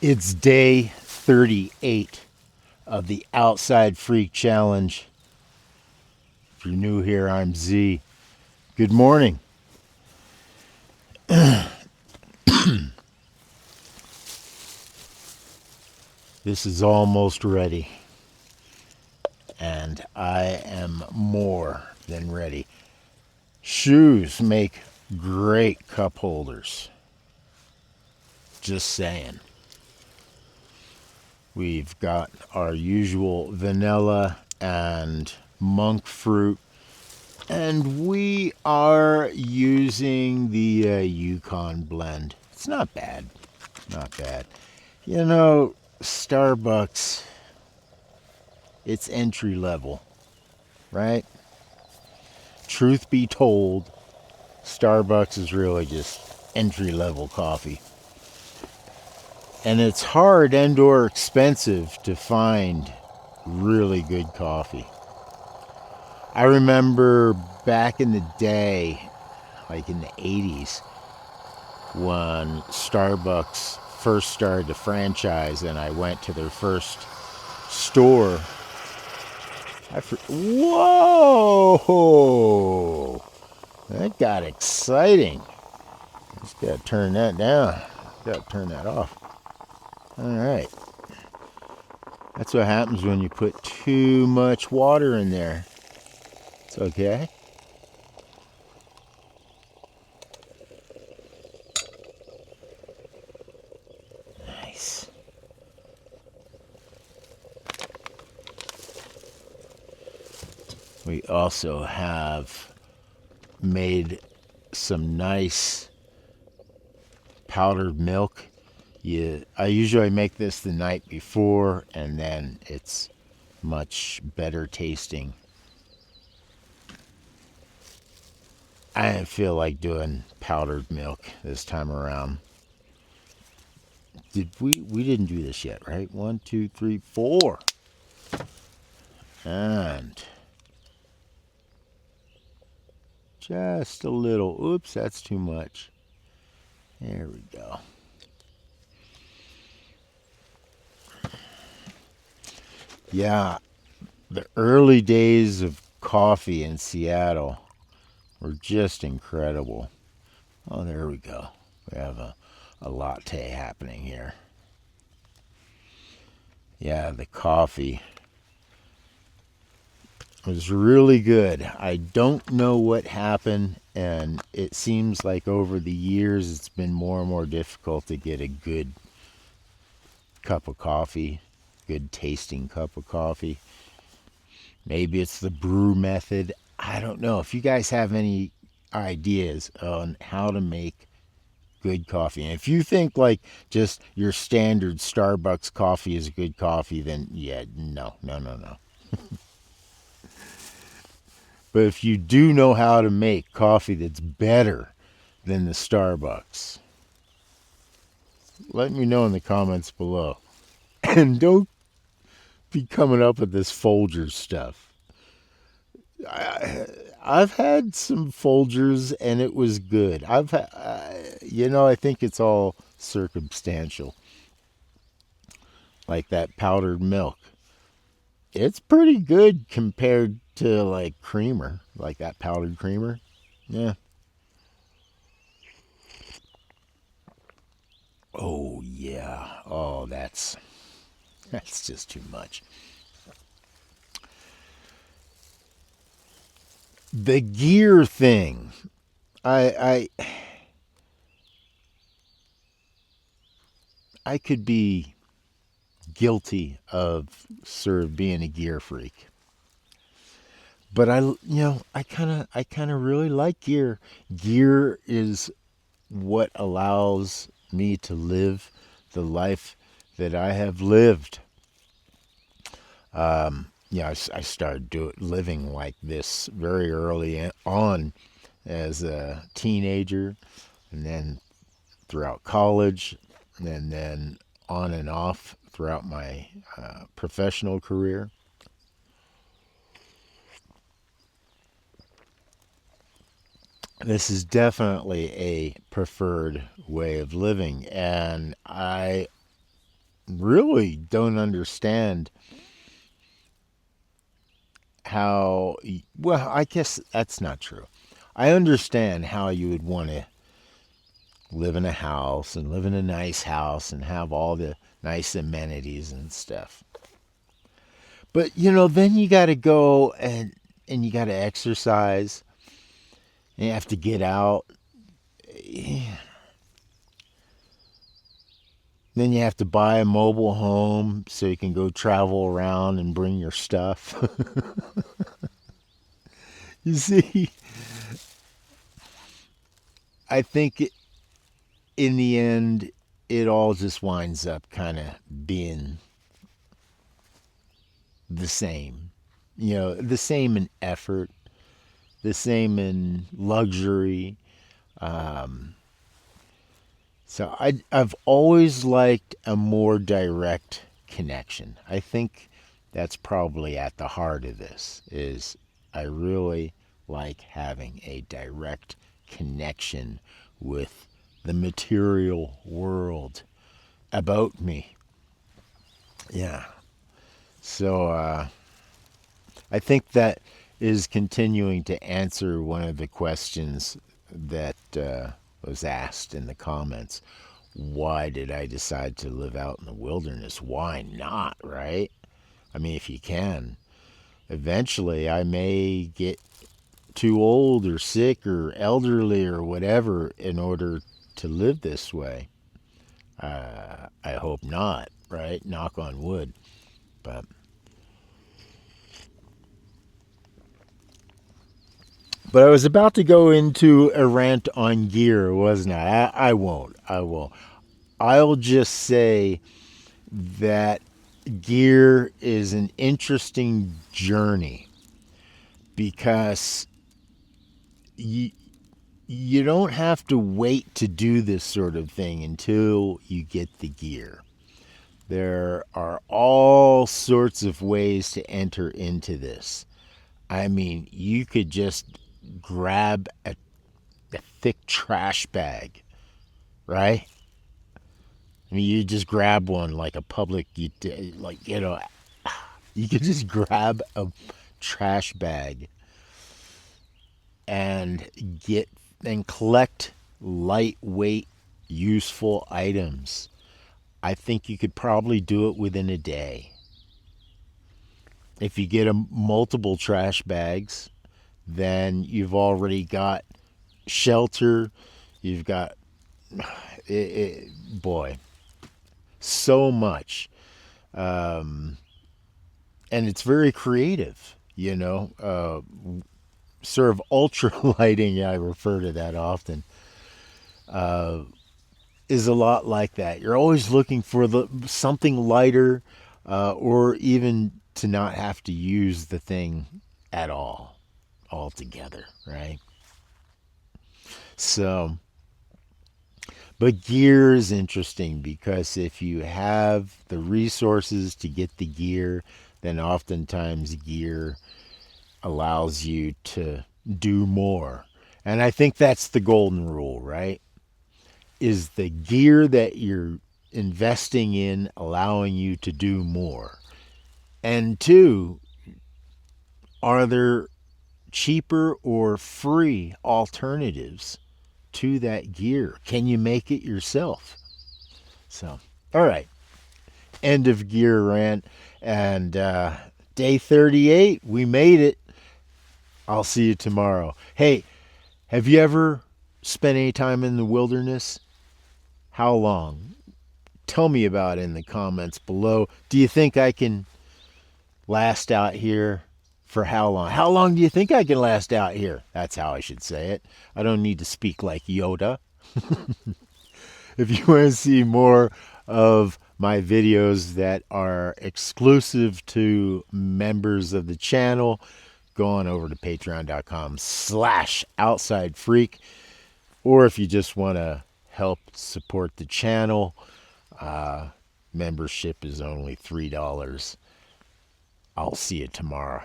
It's day 38 of the Outside Freak Challenge. If you're new here, I'm Z. Good morning. This is almost ready, and I am more than ready. Shoes make great cup holders. Just saying. We've got our usual vanilla and monk fruit, and we are using the Yukon blend. It's not bad. Not bad. You know, Starbucks, it's entry level, right? Truth be told, Starbucks is really just entry level coffee. And it's hard and or expensive to find really good coffee. I remember back in the day, like in the 80s, when Starbucks first started to franchise and I went to their first store. Whoa! That got exciting. Just gotta turn that down. Gotta turn that off. Alright. That's what happens when you put too much water in there. It's okay. Nice. We also have made some nice powdered milk. I usually make this the night before, and then it's much better tasting. I didn't feel like doing powdered milk this time around. We didn't do this yet, right? 1, 2, 3, 4. And just a little. Oops, that's too much. There we go. Yeah, the early days of coffee in Seattle were just incredible. Oh, there we go. We have a latte happening here. Yeah, the coffee was really good. I don't know what happened, and it seems like over the years it's been more and more difficult to get a good cup of coffee, good tasting cup of coffee. Maybe it's the brew method. I don't know. If you guys have any ideas on how to make good coffee, and if you think like just your standard Starbucks coffee is good coffee, then yeah, no. But if you do know how to make coffee that's better than the Starbucks, let me know in the comments below. And don't be coming up with this Folgers stuff. I've had some Folgers and it was good. I think it's all circumstantial. Like that powdered milk. It's pretty good compared to like creamer, like that powdered creamer. Yeah. Oh yeah. Oh, that's just too much. The gear thing. I I could be guilty of sort of being a gear freak. But I kind of really like gear. Gear is what allows me to live the life that I have lived. I started living like this very early on as a teenager, and then throughout college, and then on and off throughout my professional career. This is definitely a preferred way of living, and I really don't understand how. Well, I guess that's not true. I understand how you would want to live in a house and live in a nice house and have all the nice amenities and stuff. But then you got to go and you got to exercise and you have to get out. Then you have to buy a mobile home so you can go travel around and bring your stuff. You see, I think in the end, it all just winds up kind of being the same. The same in effort, the same in luxury. Um, I've always liked a more direct connection. I think that's probably at the heart of this is I really like having a direct connection with the material world about me. Yeah. So I think that is continuing to answer one of the questions that was asked in the comments. Why did I decide to live out in the wilderness? Why not, right? I mean, if you can. Eventually, I may get too old or sick or elderly or whatever in order to live this way. I hope not, right? Knock on wood. But I was about to go into a rant on gear, wasn't I? I won't. I won't. I'll just say that gear is an interesting journey because you, you don't have to wait to do this sort of thing until you get the gear. There are all sorts of ways to enter into this. I mean, you could just grab a thick trash bag, right? I mean, you just grab one like a public, you could just grab a trash bag and get and collect lightweight, useful items. I think you could probably do it within a day. If you get multiple trash bags, then you've already got shelter. You've got, boy, so much. Um, and it's very creative, sort of ultra lighting, I refer to that often, uh, is a lot like that. You're always looking for something lighter, or even to not have to use the thing at all altogether, right? So, but gear is interesting because if you have the resources to get the gear, then oftentimes gear allows you to do more. And I think that's the golden rule, right? Is the gear that you're investing in allowing you to do more? And two, are there cheaper or free alternatives to that gear? Can you make it yourself? So, all right. End of gear rant. And day 38, we made it. I'll see you tomorrow. Hey, have you ever spent any time in the wilderness? How long? Tell me about it in the comments below. Do you think I can last out here for how long? How long do you think I can last out here? That's how I should say it. I don't need to speak like Yoda. If you want to see more of my videos that are exclusive to members of the channel, go on over to patreon.com/outsidefreak. Or if you just want to help support the channel, membership is only $3. I'll see you tomorrow.